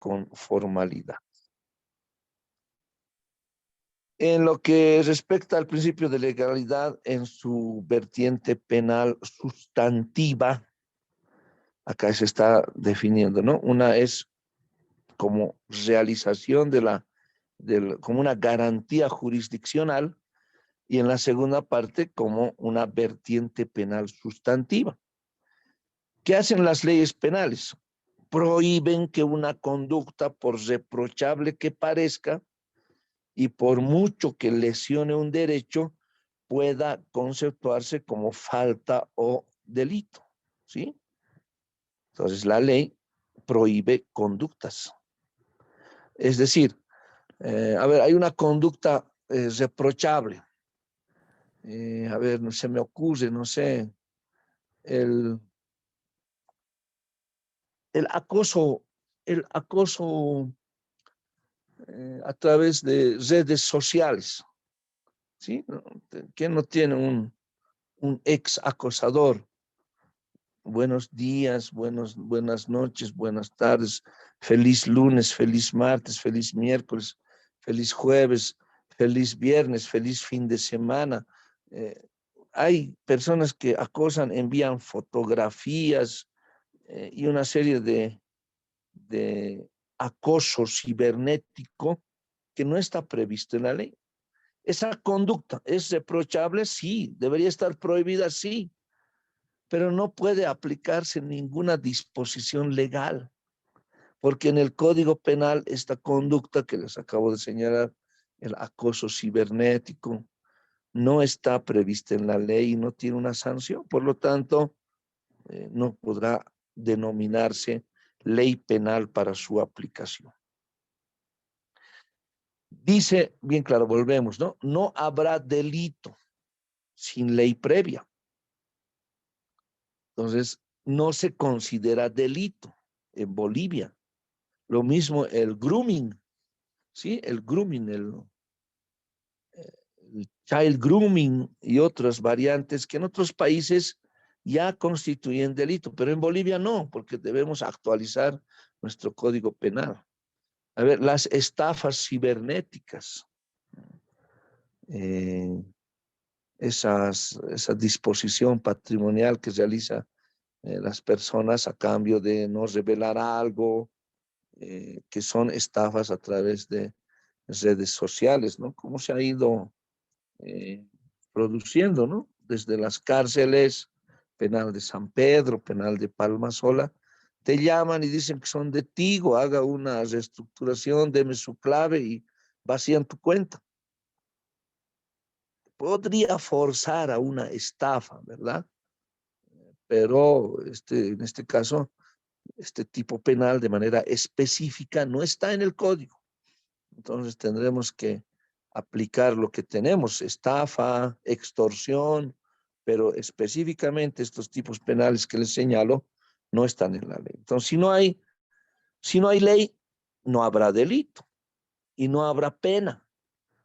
con formalidad. En lo que respecta al principio de legalidad en su vertiente penal sustantiva, acá se está definiendo, ¿no? Una es como realización como una garantía jurisdiccional, y en la segunda parte como una vertiente penal sustantiva. ¿Qué hacen las leyes penales? Prohíben que una conducta, por reprochable que parezca y por mucho que lesione un derecho, pueda conceptuarse como falta o delito, ¿sí? Entonces la ley prohíbe conductas. Es decir, a ver, hay una conducta reprochable. A ver, no se me ocurre, no sé, el, el acoso, el acoso a través de redes sociales, ¿sí? ¿Quién no tiene un ex acosador? Buenos días, buenas noches, buenas tardes, feliz lunes, feliz martes, feliz miércoles, feliz jueves, feliz viernes, feliz fin de semana. Eh, Hay personas que acosan, envían fotografías y una serie de acoso cibernético que no está previsto en la ley. Esa conducta es reprochable, sí, debería estar prohibida, sí, pero no puede aplicarse ninguna disposición legal, porque en el Código Penal esta conducta que les acabo de señalar, el acoso cibernético, no está prevista en la ley y no tiene una sanción, por lo tanto, no podrá denominarse ley penal para su aplicación. Dice, bien claro, volvemos, ¿no? No habrá delito sin ley previa. Entonces, no se considera delito en Bolivia. Lo mismo el grooming, ¿sí? El grooming, el child grooming y otras variantes que en otros países ya constituyen delito, pero en Bolivia no, porque debemos actualizar nuestro código penal. A ver, las estafas cibernéticas, eh, esa disposición patrimonial que realiza las personas a cambio de no revelar algo, que son estafas a través de redes sociales, ¿no? Cómo se ha ido produciendo, ¿no? Desde las cárceles, penal de San Pedro, penal de Palma Sola, te llaman y dicen que son de Tigo, haga una reestructuración, deme su clave y vacían tu cuenta. Podría forzar a una estafa, ¿verdad? Pero en este caso, este tipo penal de manera específica no está en el código. Entonces tendremos que aplicar lo que tenemos, estafa, extorsión, pero específicamente estos tipos penales que les señalo no están en la ley. Entonces, si no hay ley, no habrá delito y no habrá pena.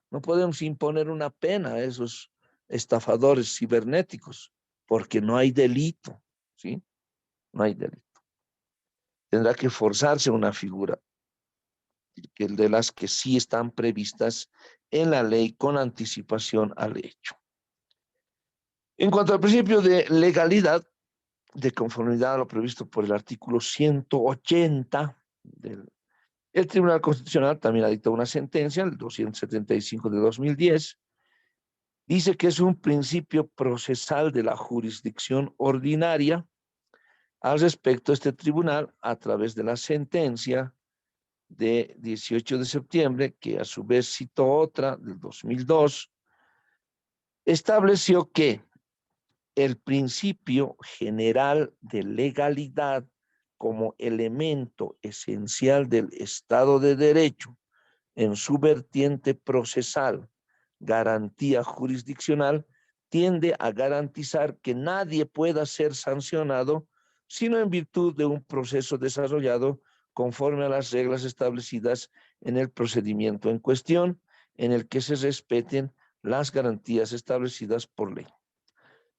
No podemos imponer una pena a esos estafadores cibernéticos porque no hay delito, ¿sí? No hay delito. Tendrá que forzarse una figura de las que sí están previstas en la ley con anticipación al hecho. En cuanto al principio de legalidad, de conformidad a lo previsto por el artículo 180 el Tribunal Constitucional también ha dictado una sentencia, el 275 de 2010, dice que es un principio procesal de la jurisdicción ordinaria. Al respecto, este tribunal, a través de la sentencia de 18 de septiembre, que a su vez citó otra del 2002, estableció que el principio general de legalidad como elemento esencial del Estado de Derecho en su vertiente procesal, garantía jurisdiccional, tiende a garantizar que nadie pueda ser sancionado sino en virtud de un proceso desarrollado conforme a las reglas establecidas en el procedimiento en cuestión, en el que se respeten las garantías establecidas por ley.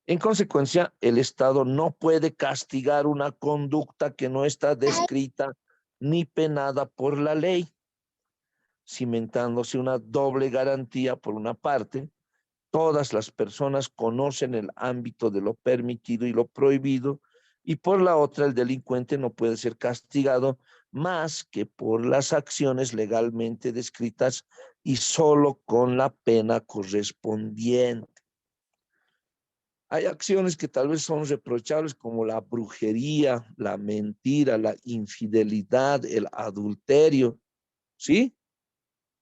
En consecuencia, el Estado no puede castigar una conducta que no está descrita ni penada por la ley, cimentándose una doble garantía. Por una parte, todas las personas conocen el ámbito de lo permitido y lo prohibido, y por la otra, el delincuente no puede ser castigado más que por las acciones legalmente descritas y solo con la pena correspondiente. Hay acciones que tal vez son reprochables, como la brujería, la mentira, la infidelidad, el adulterio, ¿sí?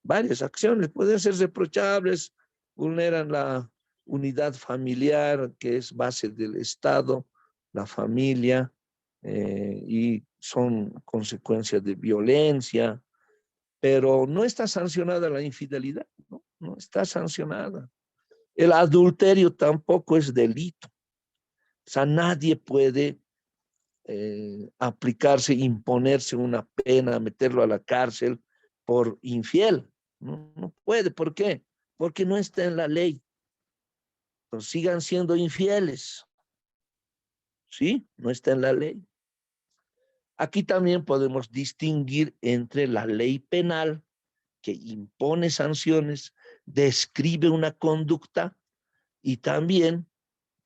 Varias acciones pueden ser reprochables, vulneran la unidad familiar, que es base del Estado, la familia, y son consecuencias de violencia, pero no está sancionada la infidelidad, ¿no? No está sancionada. El adulterio tampoco es delito. O sea, nadie puede aplicarse, imponerse una pena, meterlo a la cárcel por infiel. No, no puede. ¿Por qué? Porque no está en la ley. Entonces, sigan siendo infieles. ¿Sí? No está en la ley. Aquí también podemos distinguir entre la ley penal, que impone sanciones, describe una conducta, y también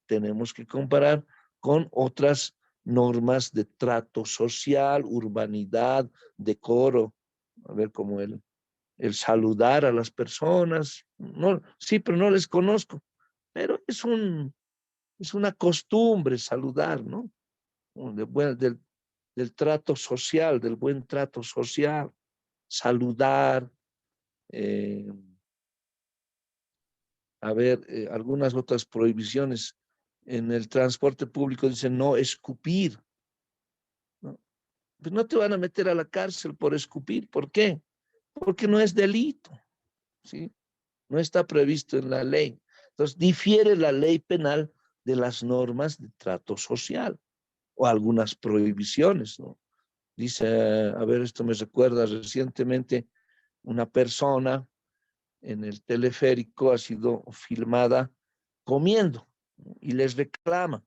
tenemos que comparar con otras normas de trato social, urbanidad, decoro, a ver, como el saludar a las personas. No, sí, pero no les conozco, pero es una costumbre saludar, ¿no? Del trato social, del buen trato social, saludar, eh, a ver, algunas otras prohibiciones. En el transporte público dicen no escupir, ¿no? Pues no te van a meter a la cárcel por escupir. ¿Por qué? Porque no es delito, ¿sí? No está previsto en la ley. Entonces, difiere la ley penal de las normas de trato social o algunas prohibiciones, ¿no? Dice, a ver, esto me recuerda recientemente, una persona en el teleférico ha sido filmada comiendo, ¿no? Y les reclama,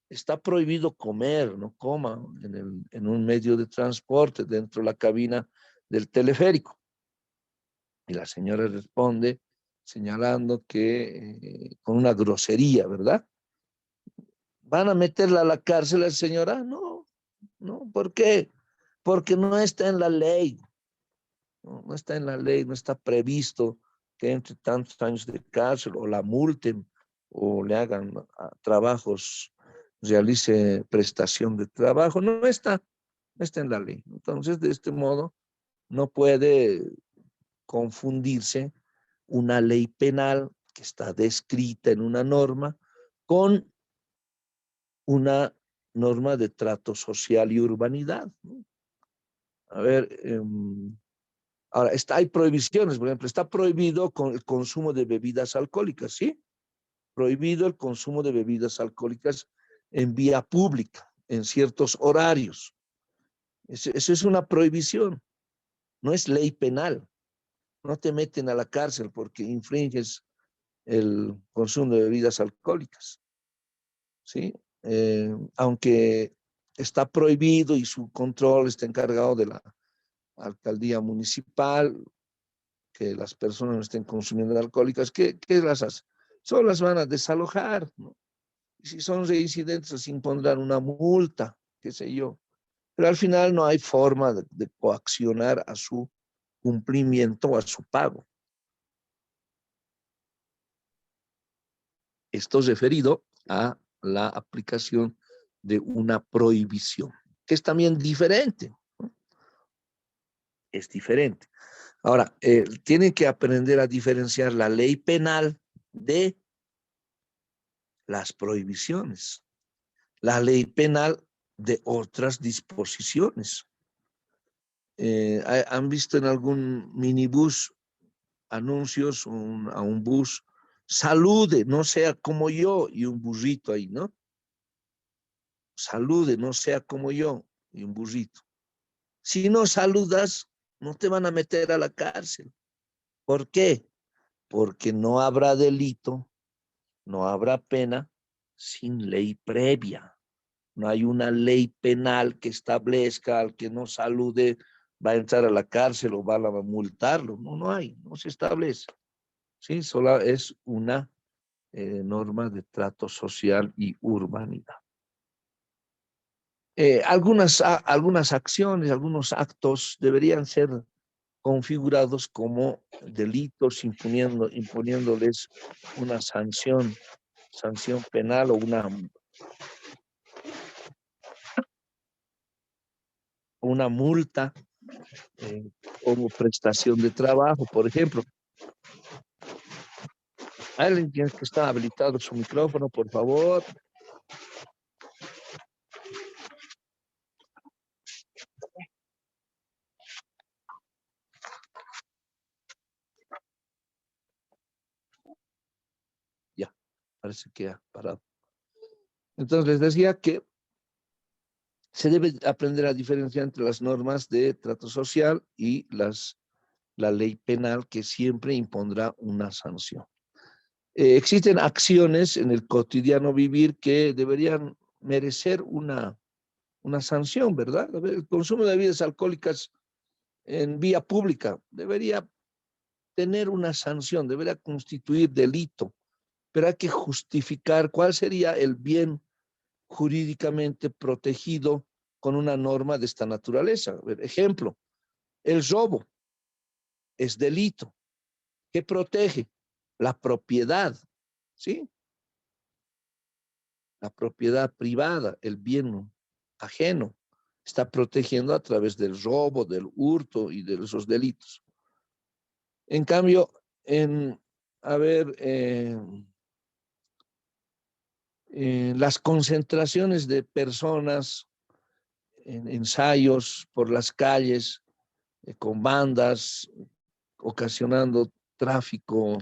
está prohibido comer, no coma en un medio de transporte dentro de la cabina del teleférico. Y la señora responde señalando que con una grosería, ¿verdad? ¿Van a meterla a la cárcel la señora? No, no, ¿por qué? Porque no está en la ley, no, no está en la ley, no está previsto que entre tantos años de cárcel o la multen o le hagan trabajos, realice prestación de trabajo, no está, no está en la ley. Entonces, de este modo, no puede confundirse una ley penal que está descrita en una norma con una norma de trato social y urbanidad, ¿no? A ver, ahora hay prohibiciones, por ejemplo, está prohibido el consumo de bebidas alcohólicas, ¿sí? Prohibido el consumo de bebidas alcohólicas en vía pública, en ciertos horarios. Eso es una prohibición, no es ley penal. No te meten a la cárcel porque infringes el consumo de bebidas alcohólicas, ¿sí? Aunque está prohibido y su control está encargado de la alcaldía municipal, que las personas no estén consumiendo alcohólicas, ¿qué las hace? Solo las van a desalojar, ¿no? Y si son reincidentes, les impondrán una multa, qué sé yo. Pero al final no hay forma de coaccionar a su cumplimiento o a su pago. Esto es referido a la aplicación de una prohibición, que es también diferente, ¿no? Es diferente. Ahora, tienen que aprender a diferenciar la ley penal de las prohibiciones, la ley penal de otras disposiciones. ¿Han visto en algún minibús anuncios a un bus? Salude, no sea como yo, y un burrito ahí, ¿no? Salude, no sea como yo, y un burrito. Si no saludas, no te van a meter a la cárcel. ¿Por qué? Porque no habrá delito, no habrá pena sin ley previa. No hay una ley penal que establezca al que no salude va a entrar a la cárcel o van a multarlo. No, no hay, no se establece. Sí, solo es una norma de trato social y urbanidad. Algunas acciones, algunos actos deberían ser configurados como delitos, imponiéndoles una sanción penal o una multa como prestación de trabajo, por ejemplo. Alguien tiene que estar habilitado su micrófono, por favor. Ya, parece que ha parado. Entonces les decía que se debe aprender a diferenciar entre las normas de trato social y la ley penal que siempre impondrá una sanción. Existen acciones en el cotidiano vivir que deberían merecer una sanción, ¿verdad? El consumo de bebidas alcohólicas en vía pública debería tener una sanción, debería constituir delito, pero hay que justificar cuál sería el bien jurídicamente protegido con una norma de esta naturaleza. Ejemplo, el robo es delito. ¿Qué protege? La propiedad, ¿sí? La propiedad privada, el bien ajeno, está protegiendo a través del robo, del hurto y de esos delitos. En cambio, a ver, las concentraciones de personas en ensayos por las calles, con bandas, ocasionando tráfico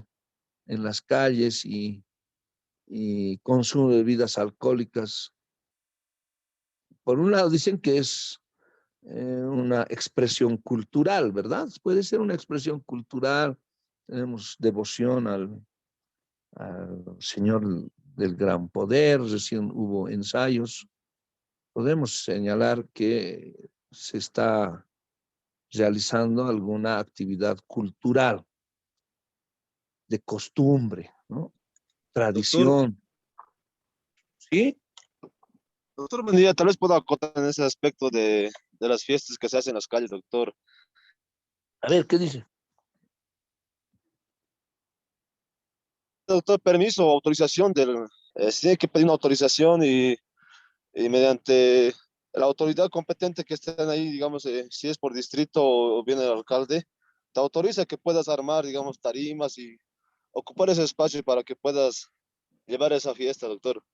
en las calles y consumo de bebidas alcohólicas. Por un lado dicen que es una expresión cultural, ¿verdad? Puede ser una expresión cultural. Tenemos devoción al Señor del Gran Poder, recién hubo ensayos. Podemos señalar que se está realizando alguna actividad cultural, de costumbre, ¿no? Doctor, Tradición, ¿sí? doctor Mendia, tal vez pueda acotar en ese aspecto de las fiestas que se hacen en las calles, doctor. A ver, ¿qué dice? Doctor, permiso o autorización se tiene que pedir una autorización y mediante la autoridad competente que estén ahí, digamos, si es por distrito o viene el alcalde, te autoriza que puedas armar, digamos, tarimas y ocupar ese espacio para que puedas llevar esa fiesta, doctor.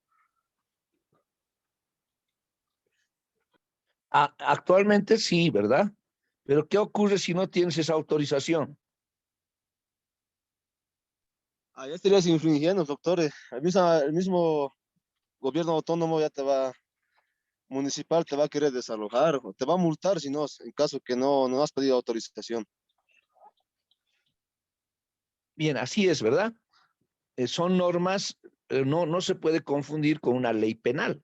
Actualmente sí, ¿verdad? Pero ¿qué ocurre si no tienes esa autorización? Ahí estarías infringiendo, doctor. El mismo gobierno autónomo ya municipal te va a querer desalojar o te va a multar si no, en caso que no has pedido autorización. Bien, así es, ¿verdad? Son normas, no se puede confundir con una ley penal.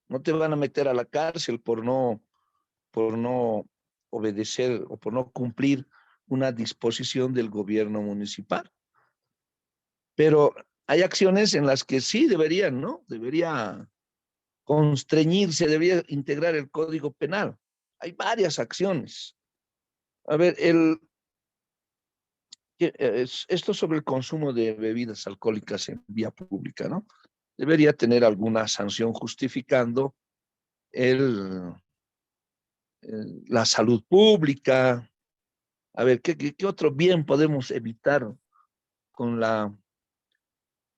No te van a meter a la cárcel por no obedecer o por no cumplir una disposición del gobierno municipal. Pero hay acciones en las que sí deberían, ¿no? Debería constreñirse, debería integrar el Código Penal. Hay varias acciones. A ver, esto sobre el consumo de bebidas alcohólicas en vía pública, ¿no? Debería tener alguna sanción justificando el, la salud pública. A ver, ¿qué otro bien podemos evitar con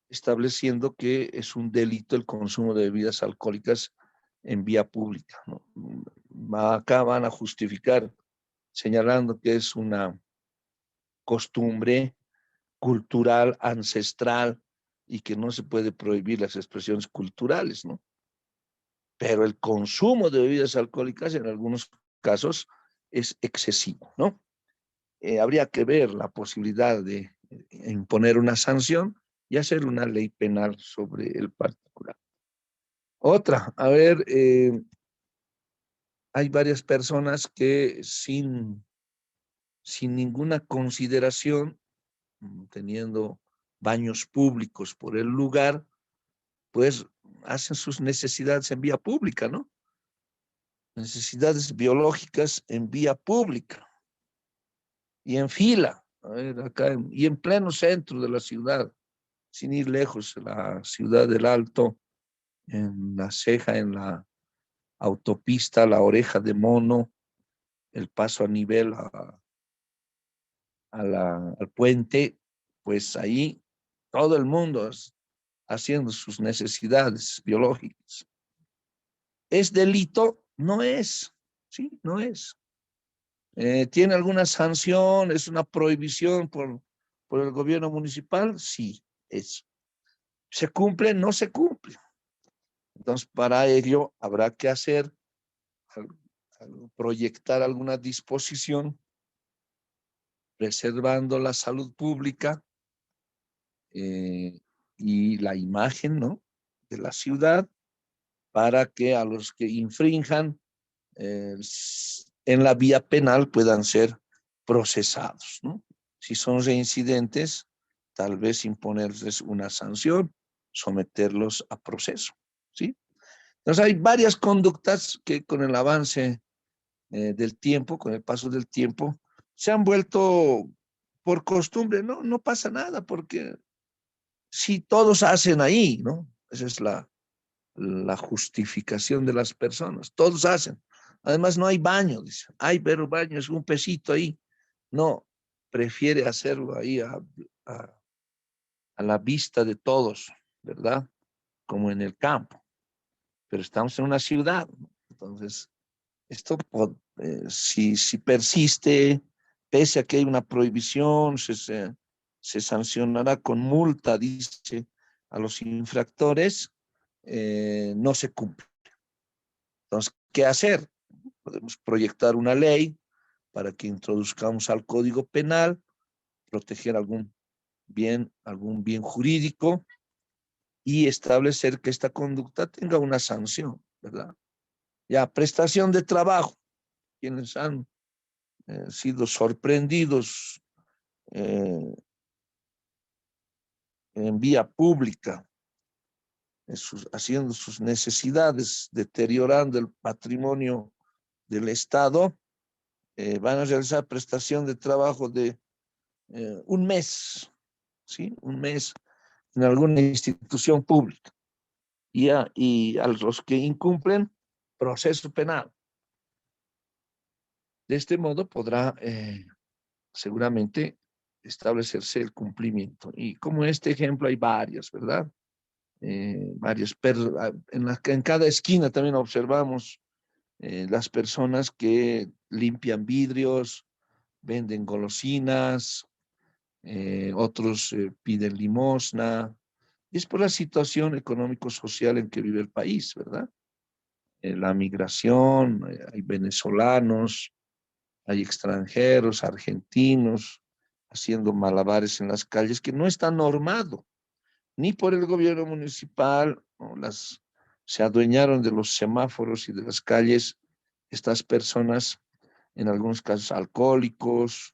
estableciendo que es un delito el consumo de bebidas alcohólicas en vía pública, ¿no? Acá van a justificar señalando que es una costumbre cultural, ancestral, y que no se puede prohibir las expresiones culturales, ¿no? Pero el consumo de bebidas alcohólicas en algunos casos es excesivo, ¿no? Habría que ver la posibilidad de imponer una sanción y hacer una ley penal sobre el particular. Otra, a ver, hay varias personas que sin ninguna consideración, teniendo baños públicos por el lugar, pues hacen sus necesidades en vía pública, ¿no? Necesidades biológicas en vía pública y en fila, a ver, acá, y en pleno centro de la ciudad, sin ir lejos, la ciudad del Alto, en La Ceja, en la autopista, la Oreja de Mono, el paso a nivel al puente, pues ahí todo el mundo haciendo sus necesidades biológicas. ¿Es delito? No es, ¿sí? No es. ¿Tiene alguna sanción? ¿Es una prohibición por el gobierno municipal? Sí, es. ¿Se cumple? No se cumple. Entonces, para ello habrá que hacer, proyectar alguna disposición preservando la salud pública y la imagen, ¿no?, de la ciudad, para que a los que infrinjan eh, en la vía penal puedan ser procesados, ¿no? Si son reincidentes, tal vez imponerles una sanción, someterlos a proceso, ¿sí? Entonces hay varias conductas que con el avance del tiempo, con el paso del tiempo, se han vuelto por costumbre. No, no pasa nada, porque si todos hacen ahí, ¿no? Esa es la justificación de las personas. Todos hacen. Además, no hay baño, dice. Hay, pero baño es un pesito ahí. No, prefiere hacerlo ahí a, a la vista de todos, ¿verdad? Como en el campo. Pero estamos en una ciudad, ¿no? Entonces, esto, si persiste, pese a que hay una prohibición, se sancionará con multa, dice, a los infractores, no se cumple. Entonces, ¿qué hacer? Podemos proyectar una ley para que introduzcamos al Código Penal, proteger algún bien jurídico y establecer que esta conducta tenga una sanción, ¿verdad? Ya, prestación de trabajo. Quienes han sido sorprendidos eh, en vía pública, haciendo sus necesidades, deteriorando el patrimonio del Estado, van a realizar prestación de trabajo de un mes, ¿sí? Un mes en alguna institución pública. Y a los que incumplen, proceso penal. De este modo podrá seguramente establecerse el cumplimiento. Y como en este ejemplo hay varios, ¿verdad? Varios en cada esquina también observamos las personas que limpian vidrios, venden golosinas, otros piden limosna. Y es por la situación económico-social en que vive el país, ¿verdad? La migración, hay venezolanos, hay extranjeros, argentinos, haciendo malabares en las calles, que no está normado, ni por el gobierno municipal, ¿no? Se adueñaron de los semáforos y de las calles estas personas, en algunos casos alcohólicos,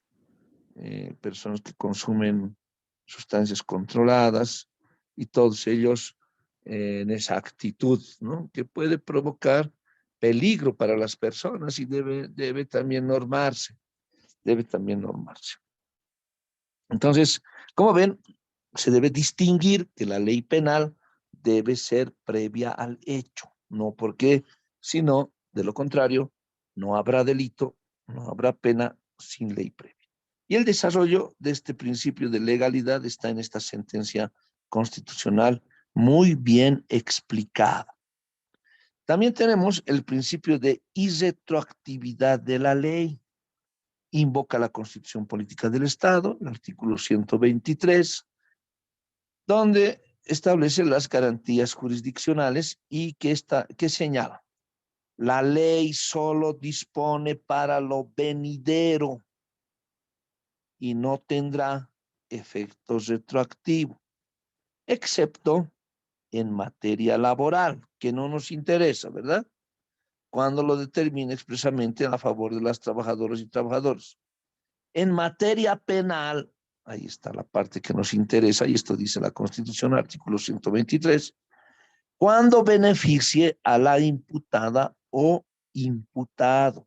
personas que consumen sustancias controladas, y todos ellos en esa actitud, ¿no?, que puede provocar peligro para las personas y debe también normarse, debe también normarse. Entonces, como ven, se debe distinguir que la ley penal debe ser previa al hecho, no porque, sino, de lo contrario, no habrá delito, no habrá pena sin ley previa. Y el desarrollo de este principio de legalidad está en esta sentencia constitucional muy bien explicada. También tenemos el principio de irretroactividad de la ley. Invoca la Constitución Política del Estado, el artículo 123, donde establece las garantías jurisdiccionales y que señala: la ley solo dispone para lo venidero y no tendrá efectos retroactivos, excepto en materia laboral, que no nos interesa, ¿verdad? Cuando lo determina expresamente a favor de las trabajadoras y trabajadores. En materia penal, ahí está la parte que nos interesa, y esto dice la Constitución, artículo 123, cuando beneficie a la imputada o imputado.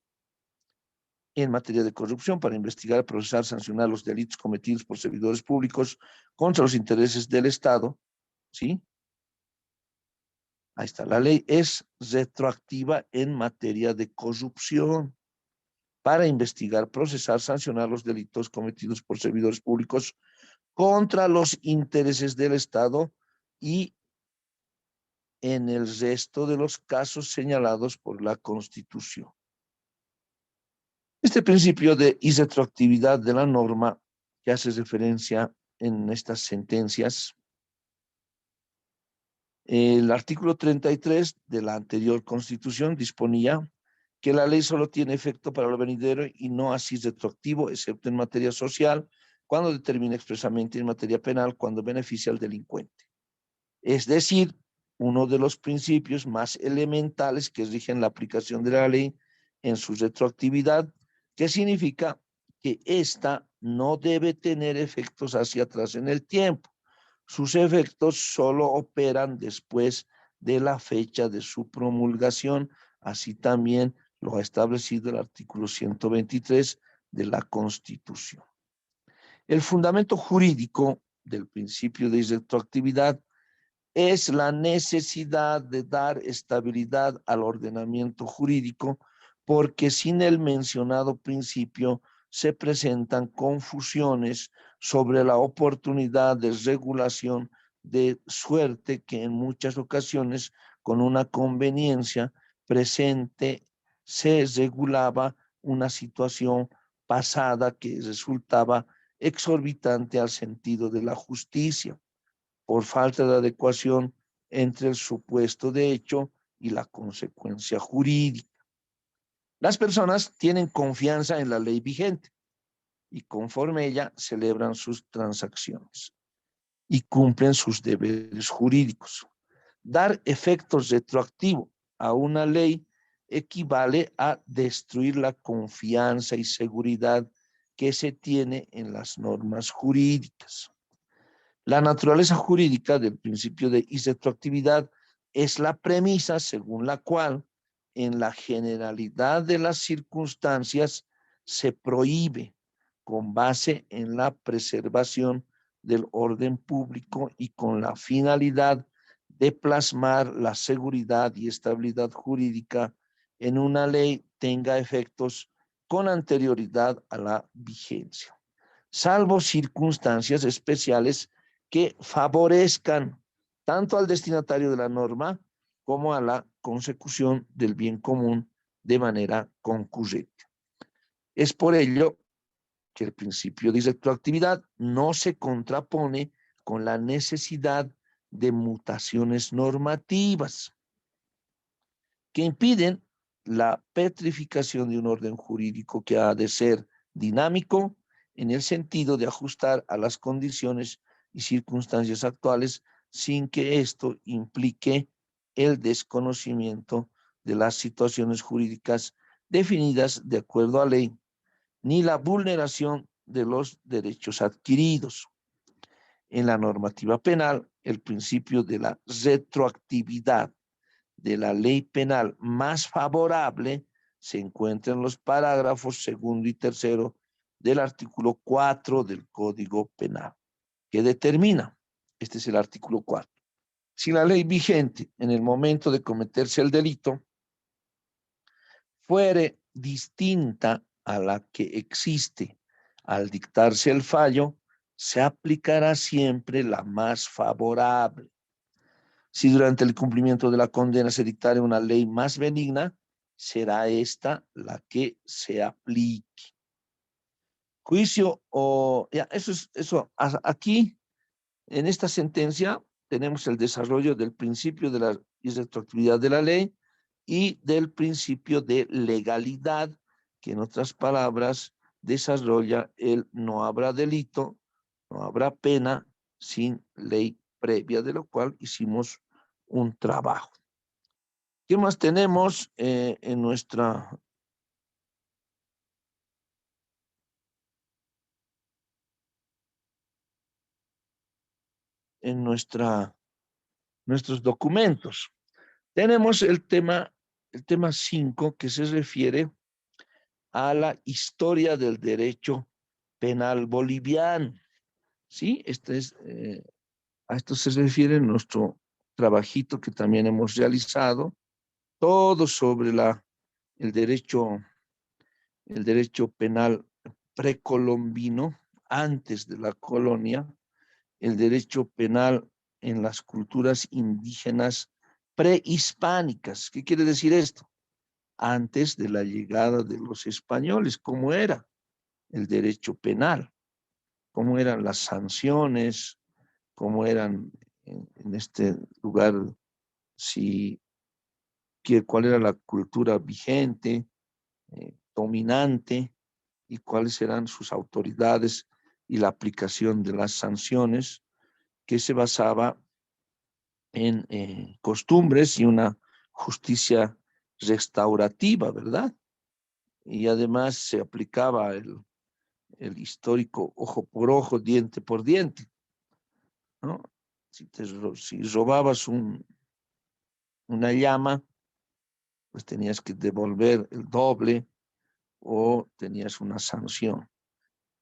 En materia de corrupción, para investigar, procesar, sancionar los delitos cometidos por servidores públicos contra los intereses del Estado, ¿sí? Ahí está, la ley es retroactiva en materia de corrupción para investigar, procesar, sancionar los delitos cometidos por servidores públicos contra los intereses del Estado y en el resto de los casos señalados por la Constitución. Este principio de irretroactividad de la norma que hace referencia en estas sentencias, el artículo 33 de la anterior Constitución disponía que la ley solo tiene efecto para lo venidero y no así retroactivo, excepto en materia social, cuando determina expresamente en materia penal, cuando beneficia al delincuente. Es decir, uno de los principios más elementales que rigen la aplicación de la ley en su retroactividad, que significa que ésta no debe tener efectos hacia atrás en el tiempo. Sus efectos solo operan después de la fecha de su promulgación, así también lo ha establecido el artículo 123 de la Constitución. El fundamento jurídico del principio de retroactividad es la necesidad de dar estabilidad al ordenamiento jurídico, porque sin el mencionado principio se presentan confusiones sobre la oportunidad de regulación, de suerte que en muchas ocasiones, con una conveniencia presente, se regulaba una situación pasada que resultaba exorbitante al sentido de la justicia, por falta de adecuación entre el supuesto de hecho y la consecuencia jurídica. Las personas tienen confianza en la ley vigente y conforme ella celebran sus transacciones y cumplen sus deberes jurídicos. Dar efectos retroactivos a una ley equivale a destruir la confianza y seguridad que se tiene en las normas jurídicas. La naturaleza jurídica del principio de irretroactividad es la premisa según la cual, en la generalidad de las circunstancias, se prohíbe, con base en la preservación del orden público y con la finalidad de plasmar la seguridad y estabilidad jurídica en una ley, tenga efectos con anterioridad a la vigencia, salvo circunstancias especiales que favorezcan tanto al destinatario de la norma como a la consecución del bien común de manera concurrente. Es por ello que el principio de retroactividad no se contrapone con la necesidad de mutaciones normativas que impiden la petrificación de un orden jurídico que ha de ser dinámico en el sentido de ajustar a las condiciones y circunstancias actuales sin que esto implique el desconocimiento de las situaciones jurídicas definidas de acuerdo a ley, ni la vulneración de los derechos adquiridos. En la normativa penal, el principio de la retroactividad de la ley penal más favorable se encuentra en los parágrafos segundo y tercero del artículo 4 del Código Penal, que determina, este es el artículo 4, si la ley vigente en el momento de cometerse el delito fuere distinta a la que existe al dictarse el fallo, se aplicará siempre la más favorable. Si durante el cumplimiento de la condena se dictare una ley más benigna, será esta la que se aplique. Juicio o ya, eso. Aquí, en esta sentencia, tenemos el desarrollo del principio de la irretroactividad de la ley y del principio de legalidad, que en otras palabras desarrolla el no habrá delito, no habrá pena sin ley previa, de lo cual hicimos un trabajo. ¿Qué más tenemos en nuestros documentos? Tenemos el tema 5, que se refiere a la historia del derecho penal boliviano. ¿Sí? A esto se refiere nuestro trabajito que también hemos realizado, todo sobre el derecho penal precolombino, antes de la colonia, el derecho penal en las culturas indígenas prehispánicas. ¿Qué quiere decir esto? Antes de la llegada de los españoles, ¿cómo era el derecho penal? ¿Cómo eran las sanciones? ¿Cómo eran en este lugar? Si, ¿Cuál era la cultura vigente, dominante, y cuáles eran sus autoridades y la aplicación de las sanciones, que se basaba en costumbres y una justicia restaurativa, ¿verdad? Y además se aplicaba el histórico ojo por ojo, diente por diente, ¿no? Si robabas una llama, pues tenías que devolver el doble o tenías una sanción.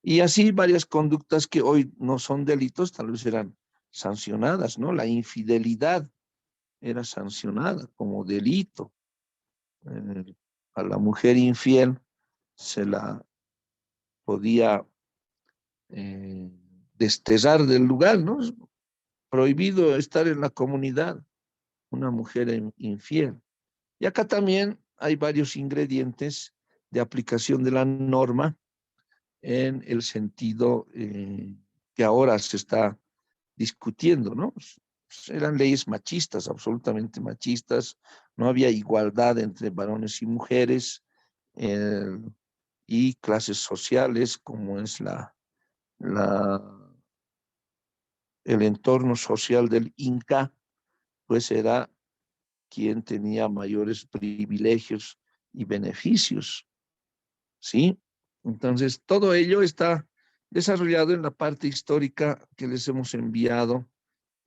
Y así varias conductas que hoy no son delitos, tal vez eran sancionadas, ¿no? La infidelidad era sancionada como delito. Eh, a la mujer infiel se la podía eh, desterrar del lugar, ¿no? Es prohibido estar en la comunidad, una mujer infiel. Y acá también hay varios ingredientes de aplicación de la norma en el sentido que ahora se está discutiendo, ¿no? Eran leyes machistas, absolutamente machistas, no había igualdad entre varones y mujeres, eh, y clases sociales, como es la, el entorno social del Inca, pues era quien tenía mayores privilegios y beneficios, ¿sí? Entonces, todo ello está desarrollado en la parte histórica que les hemos enviado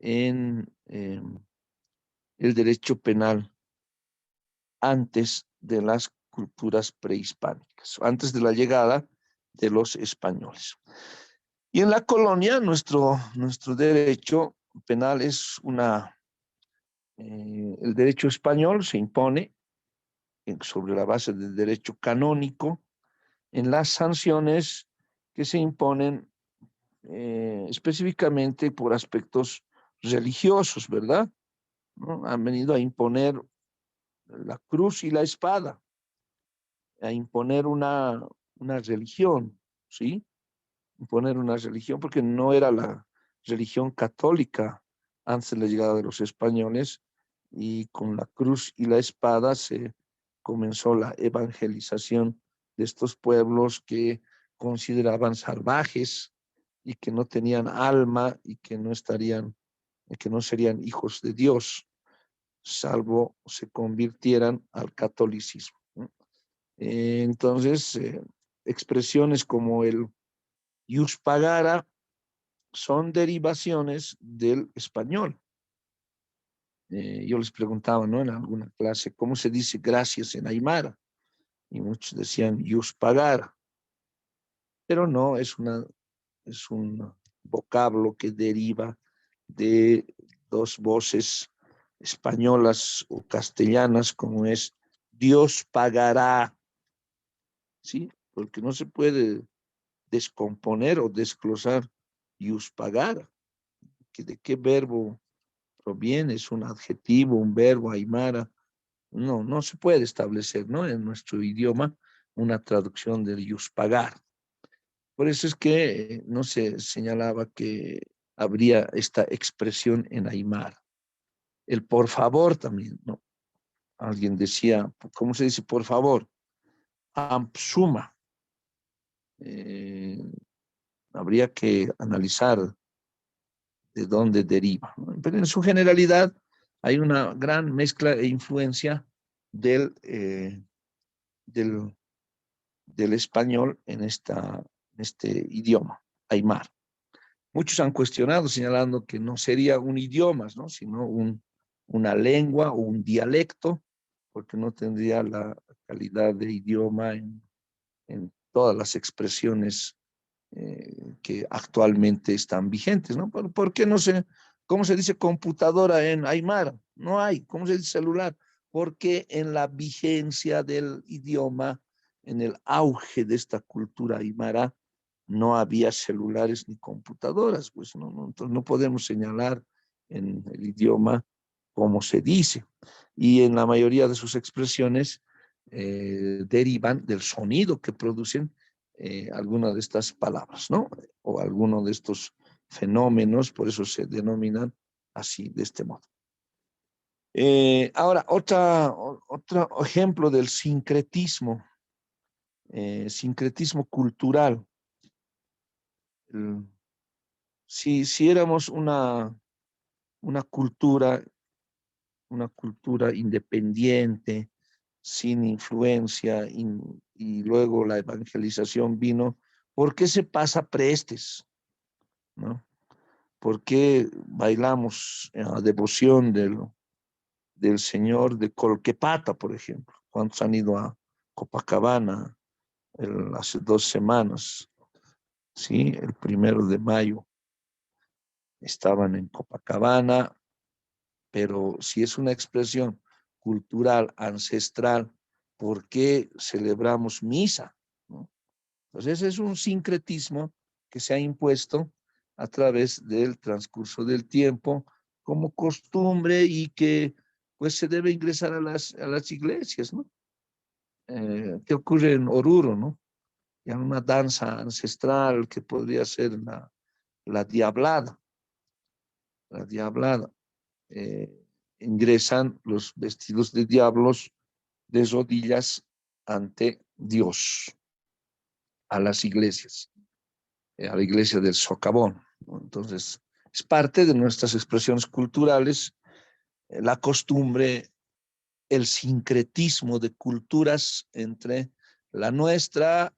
en el derecho penal antes de las culturas prehispánicas, antes de la llegada de los españoles. Y en la colonia, nuestro derecho penal es el derecho español se impone sobre la base del derecho canónico en las sanciones que se imponen específicamente por aspectos religiosos, ¿verdad? ¿No? Han venido a imponer la cruz y la espada, a imponer una religión, ¿sí? Imponer una religión, porque no era la religión católica antes de la llegada de los españoles, y con la cruz y la espada se comenzó la evangelización de estos pueblos que consideraban salvajes y que no tenían alma y que no serían hijos de Dios, salvo se convirtieran al catolicismo, ¿no? Entonces, expresiones como el ius pagara son derivaciones del español. Yo les preguntaba, ¿no? En alguna clase, ¿cómo se dice gracias en Aymara? Y muchos decían ius pagara, pero no, es un vocablo que deriva de dos voces españolas o castellanas, como es Dios pagará, ¿sí? Porque no se puede descomponer o desglosar ius pagar, que de qué verbo proviene, es un adjetivo, un verbo, aymara. No se puede establecer, ¿no? En nuestro idioma una traducción del ius pagar. Por eso es que no se señalaba que habría esta expresión en aymara. El por favor también, ¿no? Alguien decía, ¿cómo se dice por favor? Ampsuma. Eh, Habría que analizar de dónde deriva, ¿no? Pero en su generalidad hay una gran mezcla e influencia del español en este idioma, aymar. Muchos han cuestionado, señalando que no sería un idioma, ¿no? Sino una lengua o un dialecto, porque no tendría la calidad de idioma en todas las expresiones que actualmente están vigentes, ¿no? ¿Por qué no se, cómo se dice computadora en aymara? No hay. ¿Cómo se dice celular? Porque en la vigencia del idioma, en el auge de esta cultura aymara, no había celulares ni computadoras, pues entonces no podemos señalar en el idioma cómo se dice. Y en la mayoría de sus expresiones derivan del sonido que producen alguna de estas palabras, ¿no? O alguno de estos fenómenos, por eso se denominan así, de este modo. Ahora, otro ejemplo del sincretismo cultural. Si éramos una cultura independiente, sin influencia, y luego la evangelización vino, ¿por qué se pasa prestes? ¿No? ¿Por qué bailamos a devoción del Señor de Colquepata, por ejemplo? ¿Cuántos han ido a Copacabana hace 2 semanas? Sí, el 1 de mayo estaban en Copacabana, pero si es una expresión cultural, ancestral, ¿por qué celebramos misa? ¿No? Entonces es un sincretismo que se ha impuesto a través del transcurso del tiempo como costumbre y que pues se debe ingresar a las iglesias, ¿no? ¿Qué ocurre en Oruro, no? Ya una danza ancestral que podría ser la diablada. La diablada. Eh, Ingresan los vestidos de diablos de rodillas ante Dios a las iglesias, a la iglesia del socavón, ¿no? Entonces, es parte de nuestras expresiones culturales, la costumbre, el sincretismo de culturas entre la nuestra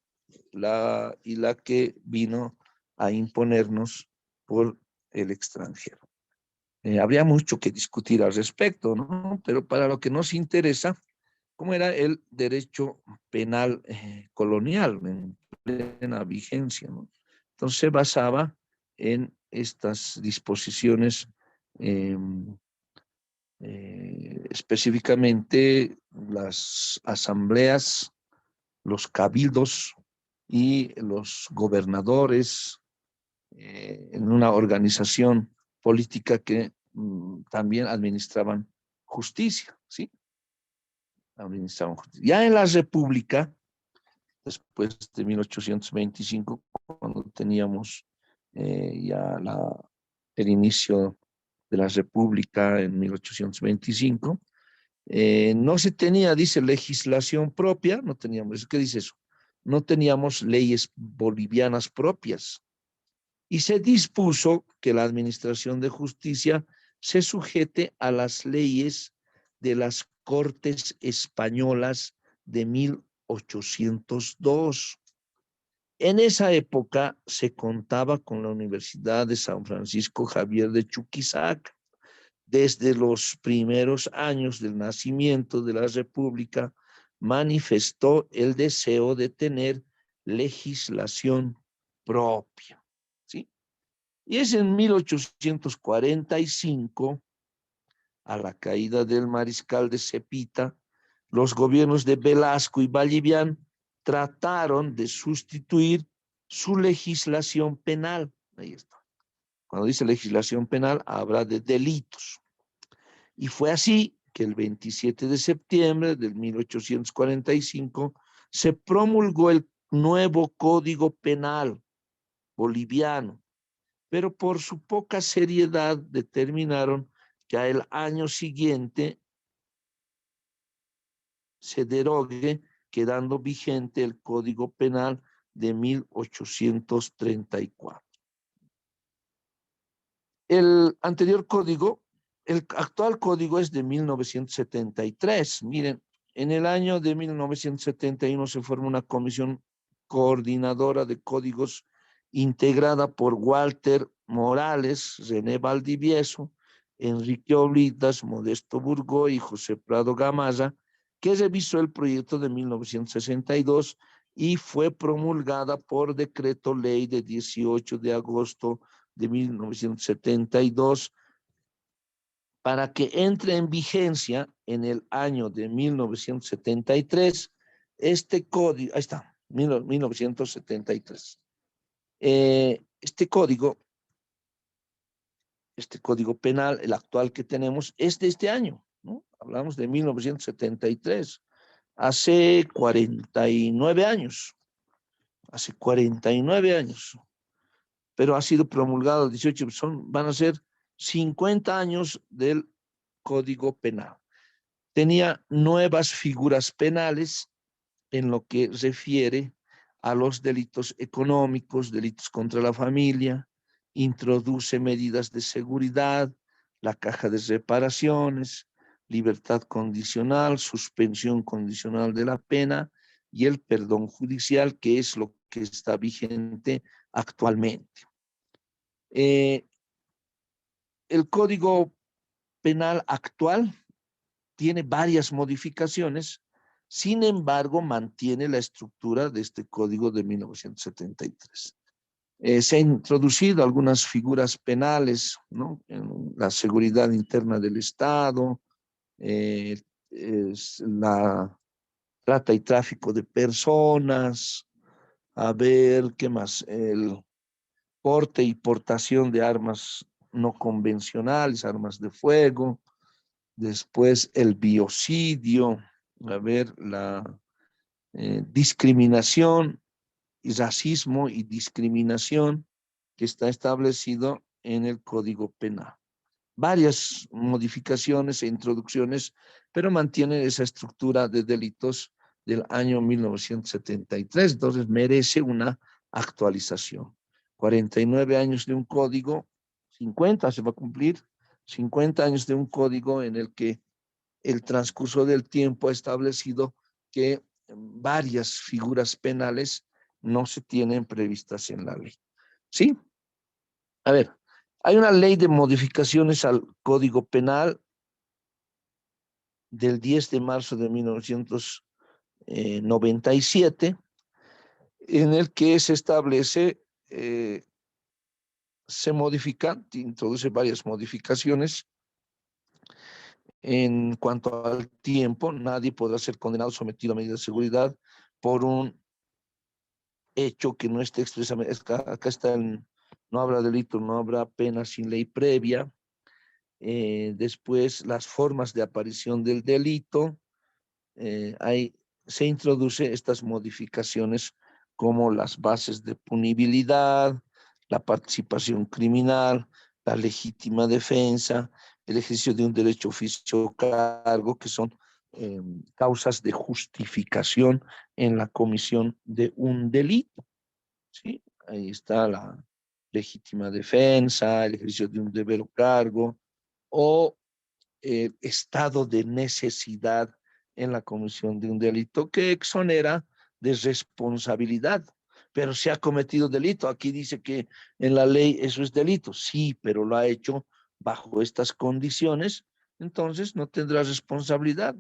y la que vino a imponernos por el extranjero. Habría mucho que discutir al respecto, ¿no? Pero para lo que nos interesa, ¿cómo era el derecho penal colonial en plena vigencia, ¿no? Entonces se basaba en estas disposiciones, eh, específicamente las asambleas, los cabildos y los gobernadores, en una organización política que también administraban justicia, ¿sí? Administraban justicia. Ya en la República, después de 1825, cuando teníamos ya el inicio de la República en 1825, no se tenía, dice, legislación propia, no teníamos, ¿qué dice eso? No teníamos leyes bolivianas propias. Y se dispuso que la administración de justicia se sujete a las leyes de las Cortes Españolas de 1802. En esa época se contaba con la Universidad de San Francisco Javier de Chuquisaca. Desde los primeros años del nacimiento de la República, manifestó el deseo de tener legislación propia, ¿sí? Y es en 1845, a la caída del mariscal de Cepita, los gobiernos de Velasco y Vallivian trataron de sustituir su legislación penal. Ahí está. Cuando dice legislación penal, habla de delitos. Y fue así que el 27 de septiembre de 1845 se promulgó el nuevo Código Penal boliviano, pero por su poca seriedad determinaron que al año siguiente se derogue, quedando vigente el Código Penal de 1834. El anterior código El actual código es de 1973. Miren, en el año de 1971 se forma una comisión coordinadora de códigos integrada por Walter Morales, René Valdivieso, Enrique Oblitas, Modesto Burgó y José Prado Gamarra, que revisó el proyecto de 1962 y fue promulgada por decreto ley de 18 de agosto de 1972 para que entre en vigencia en el año de 1973 este código, ahí está, 1973. Este código penal, el actual que tenemos, es de este año, ¿no? Hablamos de 1973, hace 49 años, hace 49 años, pero ha sido promulgado 18, van a ser 50 años del Código Penal. Tenía nuevas figuras penales en lo que refiere a los delitos económicos, delitos contra la familia, introduce medidas de seguridad, la caja de reparaciones, libertad condicional, suspensión condicional de la pena y el perdón judicial, que es lo que está vigente actualmente. El Código Penal actual tiene varias modificaciones, sin embargo, mantiene la estructura de este código de 1973. Se han introducido algunas figuras penales, ¿no? En la seguridad interna del Estado, la trata y tráfico de personas, a ver, ¿qué más? El porte y portación de armas no convencionales, armas de fuego, después el biocidio, a ver, la discriminación y racismo y discriminación que está establecido en el Código Penal. Varias modificaciones e introducciones, pero mantiene esa estructura de delitos del año 1973, entonces merece una actualización. 49 años de un código, 50 se va a cumplir, 50 años de un código en el que el transcurso del tiempo ha establecido que varias figuras penales no se tienen previstas en la ley. ¿Sí? A ver, hay una ley de modificaciones al Código Penal del 10 de marzo de 1997, en el que se establece, se modifica, introduce varias modificaciones. En cuanto al tiempo, nadie podrá ser condenado sometido a medidas de seguridad por un hecho que no esté expresamente, acá está, no habrá delito, no habrá pena sin ley previa. Después, las formas de aparición del delito. Se introduce estas modificaciones como las bases de punibilidad, la participación criminal, la legítima defensa, el ejercicio de un derecho oficio o cargo, que son causas de justificación en la comisión de un delito. ¿Sí? Ahí está la legítima defensa, el ejercicio de un deber o cargo, o estado de necesidad en la comisión de un delito que exonera de responsabilidad. Pero se ha cometido delito. Aquí dice que en la ley eso es delito. Sí, pero lo ha hecho bajo estas condiciones, entonces no tendrá responsabilidad.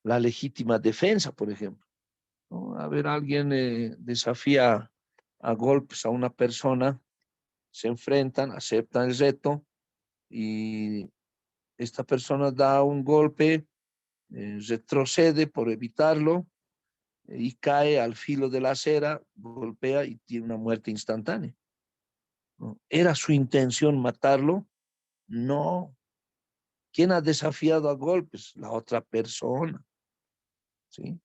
La legítima defensa, por ejemplo, ¿no? A ver, alguien desafía a golpes a una persona, se enfrentan, aceptan el reto y esta persona da un golpe, retrocede por evitarlo y cae al filo de la acera, golpea y tiene una muerte instantánea, ¿no? ¿Era su intención matarlo? No. ¿Quién ha desafiado a golpes? La otra persona, ¿sí?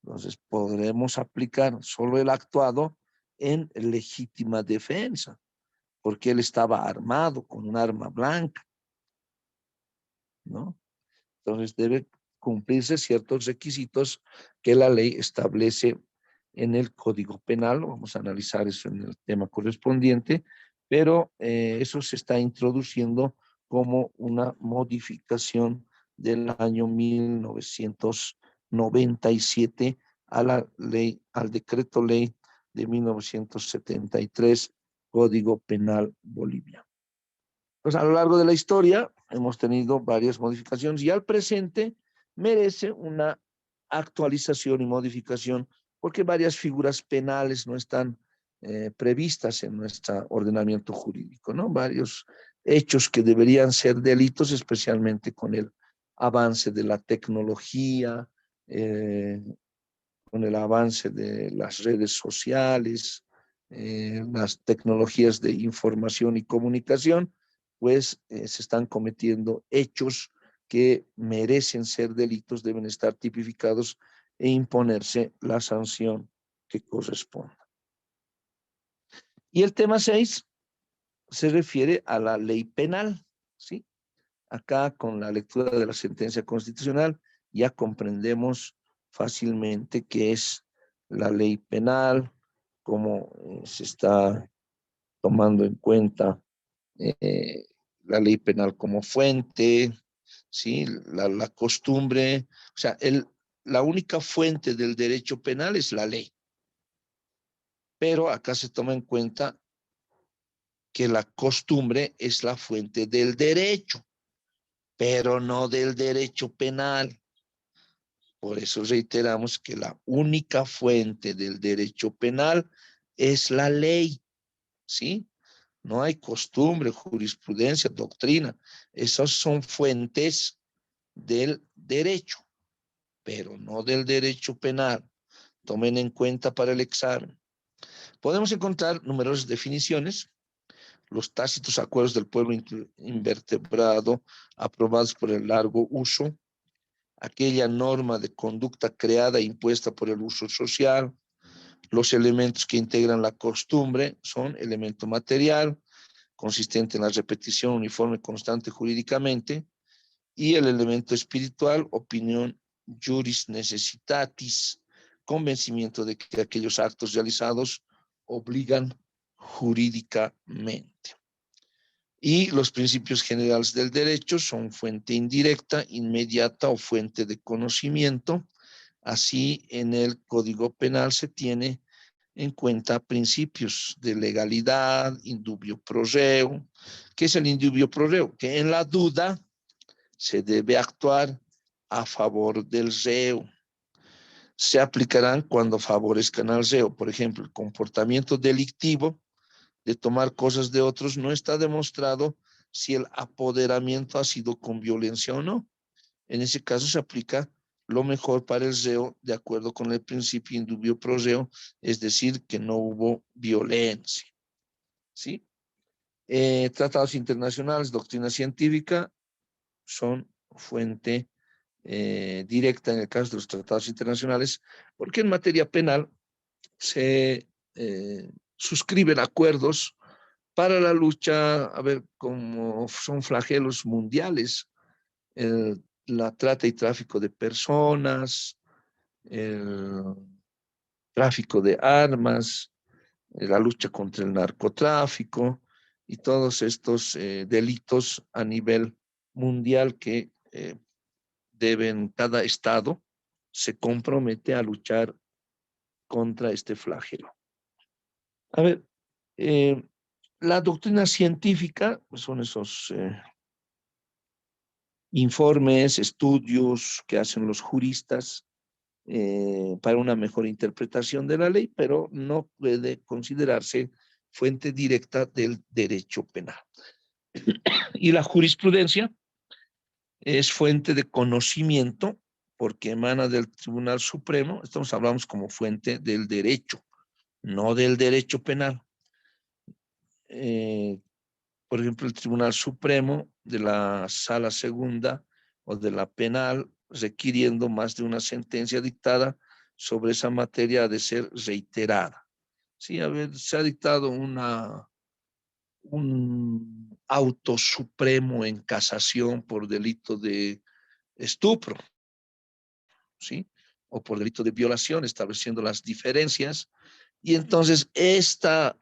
Entonces podremos aplicar solo el actuado en legítima defensa, porque él estaba armado con un arma blanca, ¿no? Entonces debe cumplirse ciertos requisitos que la ley establece en el Código Penal. Vamos a analizar eso en el tema correspondiente, pero eso se está introduciendo como una modificación del año 1997 a la ley, al decreto ley de 1973, Código Penal boliviano. Pues a lo largo de la historia hemos tenido varias modificaciones y al presente merece una actualización y modificación porque varias figuras penales no están previstas en nuestro ordenamiento jurídico, ¿no? Varios hechos que deberían ser delitos, especialmente con el avance de la tecnología, con el avance de las redes sociales, las tecnologías de información y comunicación, pues se están cometiendo hechos que merecen ser delitos, deben estar tipificados e imponerse la sanción que corresponda. Y el tema 6 se refiere a la ley penal, ¿sí? Acá con la lectura de la sentencia constitucional ya comprendemos fácilmente qué es la ley penal, cómo se está tomando en cuenta eh, la ley penal como fuente, ¿sí? La costumbre, o sea, la única fuente del derecho penal es la ley, pero acá se toma en cuenta que la costumbre es la fuente del derecho, pero no del derecho penal. Por eso reiteramos que la única fuente del derecho penal es la ley, ¿sí? No hay costumbre, jurisprudencia, doctrina. Esas son fuentes del derecho, pero no del derecho penal. Tomen en cuenta para el examen. Podemos encontrar numerosas definiciones. Los tácitos acuerdos del pueblo invertebrado aprobados por el largo uso, aquella norma de conducta creada e impuesta por el uso social, los elementos que integran la costumbre son elemento material, consistente en la repetición uniforme constante jurídicamente, y el elemento espiritual, opinión juris necessitatis, convencimiento de que aquellos actos realizados obligan jurídicamente. Y los principios generales del derecho son fuente indirecta, inmediata o fuente de conocimiento. Así, en el Código Penal se tiene en cuenta principios de legalidad, indubio pro reo. ¿Qué es el indubio pro reo? Que en la duda se debe actuar a favor del reo. Se aplicarán cuando favorezcan al reo. Por ejemplo, el comportamiento delictivo de tomar cosas de otros no está demostrado si el apoderamiento ha sido con violencia o no. En ese caso se aplica lo mejor para el reo de acuerdo con el principio indubio pro reo, es decir, que no hubo violencia. ¿Sí? Tratados internacionales, doctrina científica, son fuente directa en el caso de los tratados internacionales, porque en materia penal se suscriben acuerdos para la lucha, a ver, como son flagelos mundiales, la trata y tráfico de personas, el tráfico de armas, la lucha contra el narcotráfico y todos estos delitos a nivel mundial que deben, cada estado se compromete a luchar contra este flagelo. A ver, la doctrina científica son esos informes, estudios que hacen los juristas para una mejor interpretación de la ley, pero no puede considerarse fuente directa del derecho penal. Y la jurisprudencia es fuente de conocimiento porque emana del Tribunal Supremo, estamos hablando como fuente del derecho, no del derecho penal. Por ejemplo, el Tribunal Supremo de la Sala Segunda o de la Penal, requiriendo más de una sentencia dictada sobre esa materia, ha de ser reiterada. Sí, a ver, se ha dictado un auto supremo en casación por delito de estupro, ¿sí? O por delito de violación, estableciendo las diferencias. Y entonces esta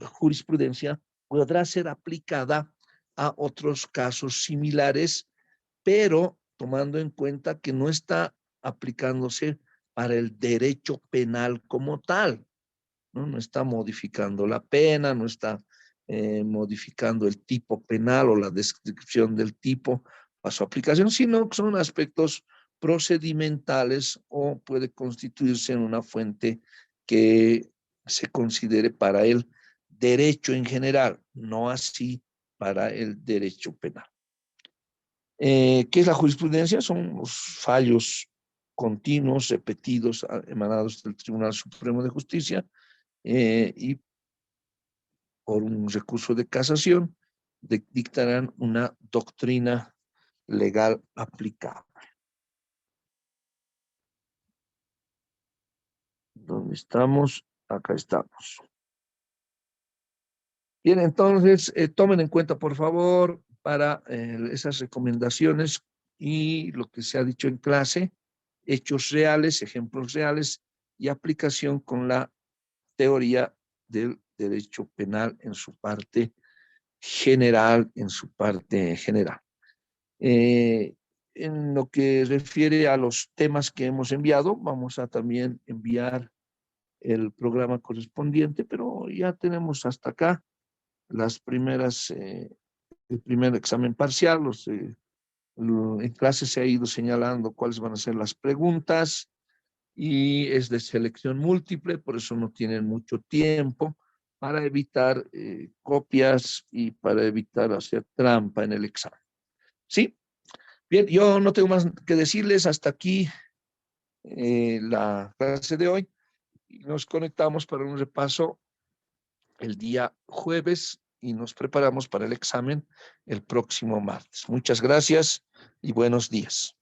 jurisprudencia podrá ser aplicada a otros casos similares, pero tomando en cuenta que no está aplicándose para el derecho penal como tal, ¿no? No está modificando la pena, no está modificando el tipo penal o la descripción del tipo a su aplicación, sino que son aspectos procedimentales o puede constituirse en una fuente que se considere para el derecho en general, no así para el derecho penal. ¿Qué es la jurisprudencia? Son los fallos continuos, repetidos, emanados del Tribunal Supremo de Justicia y por un recurso de casación dictarán una doctrina legal aplicable. ¿Dónde estamos? Acá estamos. Bien, entonces tomen en cuenta, por favor, para esas recomendaciones y lo que se ha dicho en clase, hechos reales, ejemplos reales y aplicación con la teoría del derecho penal en su parte general, en lo que refiere a los temas que hemos enviado, vamos a también enviar el programa correspondiente, pero ya tenemos hasta acá las primeras, el primer examen parcial, en clase se ha ido señalando cuáles van a ser las preguntas y es de selección múltiple, por eso no tienen mucho tiempo para evitar copias y para evitar hacer trampa en el examen. ¿Sí? Bien, yo no tengo más que decirles hasta aquí la clase de hoy y nos conectamos para un repaso el día jueves y nos preparamos para el examen el próximo martes. Muchas gracias y buenos días.